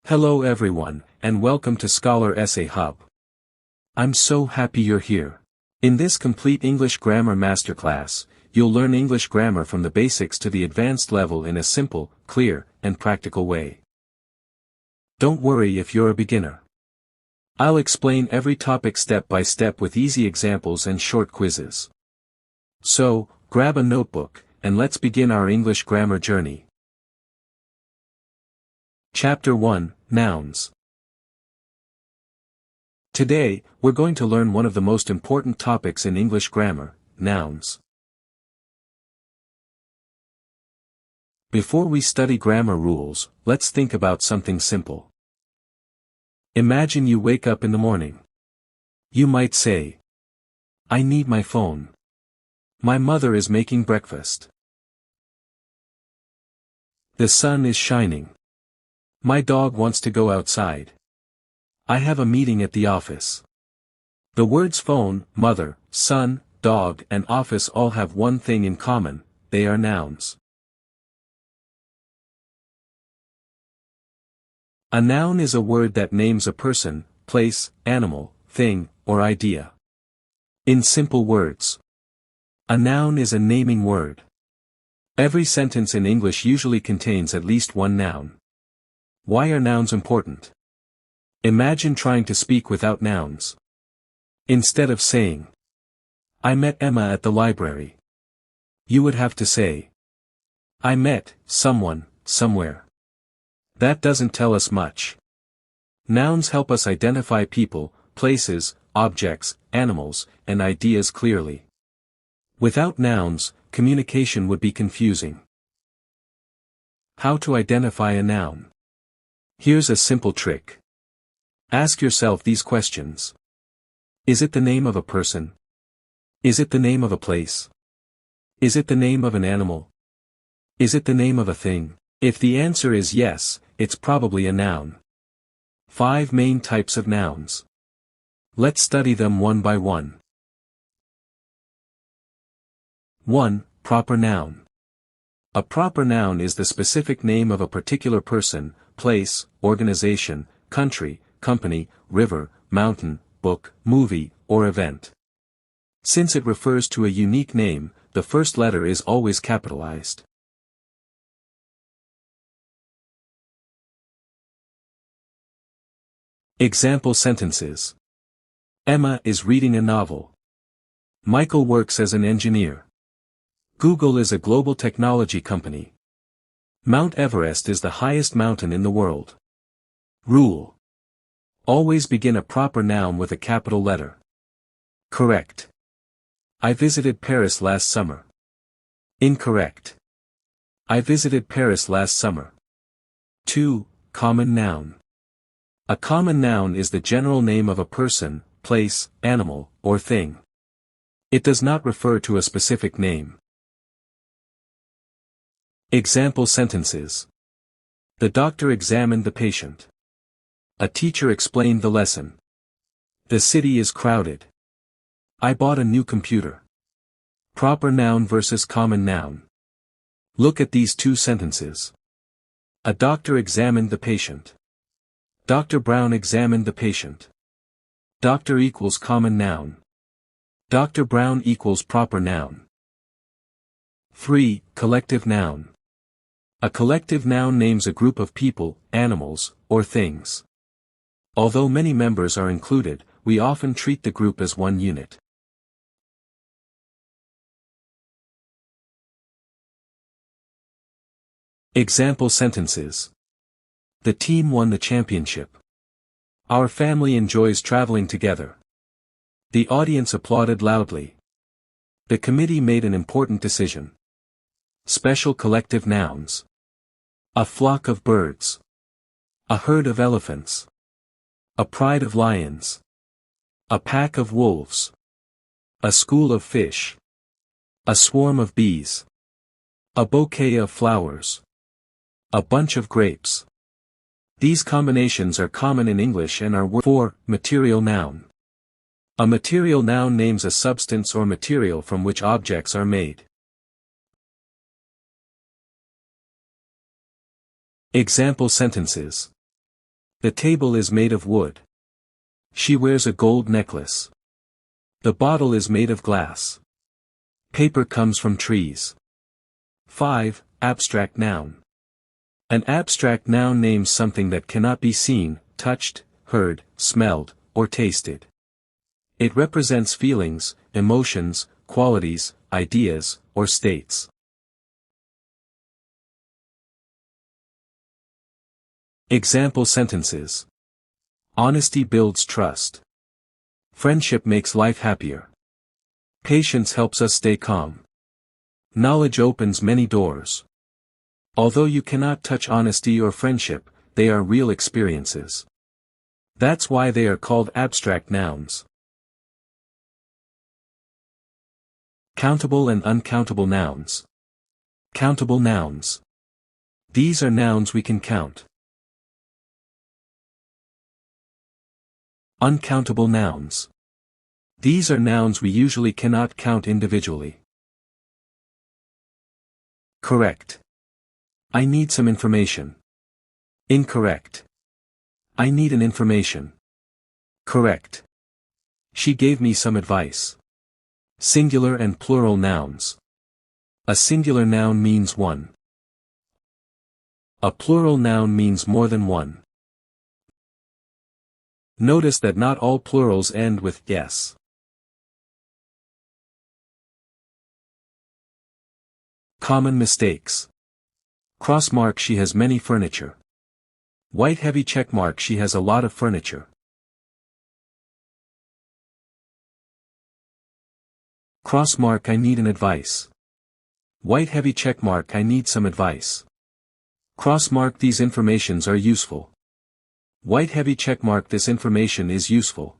Hello everyone, and welcome to Scholar Essay Hub. I'm so happy you're here. In this complete English grammar masterclass, you'll learn English grammar from the basics to the advanced level in a simple, clear, and practical way. Don't worry if you're a beginner. I'll explain every topic step by step with easy examples and short quizzes. So, grab a notebook, and let's begin our English grammar journey. Chapter 1, Nouns. Today, we're going to learn one of the most important topics in English grammar, nouns. Before we study grammar rules, let's think about something simple. Imagine you wake up in the morning. You might say, "I need my phone. My mother is making breakfast. The sun is shining. My dog wants to go outside. I have a meeting at the office." The words phone, mother, sun, dog, and office all have one thing in common: they are nouns. A noun is a word that names a person, place, animal, thing, or idea. In simple words, a noun is a naming word. Every sentence in English usually contains at least one noun. Why are nouns important? Imagine trying to speak without nouns. Instead of saying, "I met Emma at the library," you would have to say, "I met someone, somewhere." That doesn't tell us much. Nouns help us identify people, places, objects, animals, and ideas clearly. Without nouns, communication would be confusing. How to identify a noun? Here's a simple trick. Ask yourself these questions. Is it the name of a person? Is it the name of a place? Is it the name of an animal? Is it the name of a thing? If the answer is yes, it's probably a noun. 5 main types of nouns. Let's study them one by one. 1. Proper noun. A proper noun is the specific name of a particular person, place, organization, country, company, river, mountain, book, movie, or event. Since it refers to a unique name, the first letter is always capitalized. Example sentences. Emma is reading a novel. Michael works as an engineer. Google is a global technology company. Mount Everest is the highest mountain in the world. Rule. Always begin a proper noun with a capital letter. Correct. I visited Paris last summer. Incorrect. I visited Paris last summer. 2. Common noun. A common noun is the general name of a person, place, animal, or thing. It does not refer to a specific name. Example sentences. The doctor examined the patient. A teacher explained the lesson. The city is crowded. I bought a new computer. Proper noun versus common noun. Look at these two sentences. A doctor examined the patient. Dr. Brown examined the patient. Doctor equals common noun. Dr. Brown equals proper noun. 3. Collective noun. A collective noun names a group of people, animals, or things. Although many members are included, we often treat the group as one unit. Example sentences. The team won the championship. Our family enjoys traveling together. The audience applauded loudly. The committee made an important decision. Special collective nouns. A flock of birds. A herd of elephants. A pride of lions. A pack of wolves. A school of fish. A swarm of bees. A bouquet of flowers. A bunch of grapes. These combinations are common in English and are 4. Material noun. A material noun names a substance or material from which objects are made. Example sentences. The table is made of wood. She wears a gold necklace. The bottle is made of glass. Paper comes from trees. 5. Abstract noun. An abstract noun names something that cannot be seen, touched, heard, smelled, or tasted. It represents feelings, emotions, qualities, ideas, or states. Example sentences. Honesty builds trust. Friendship makes life happier. Patience helps us stay calm. Knowledge opens many doors. Although you cannot touch honesty or friendship, they are real experiences. That's why they are called abstract nouns. Countable and uncountable nouns. Countable nouns. These are nouns we can count. Uncountable nouns. These are nouns we usually cannot count individually. Correct. I need some information. Incorrect. I need an information. Correct. She gave me some advice. Singular and plural nouns. A singular noun means one. A plural noun means more than one. Notice that not all plurals end with yes. Common mistakes. Cross mark, she has many furniture. White heavy check mark, she has a lot of furniture. Cross mark, I need an advice. White heavy check mark, I need some advice. Cross mark, these informations are useful. White heavy check mark, this information is useful.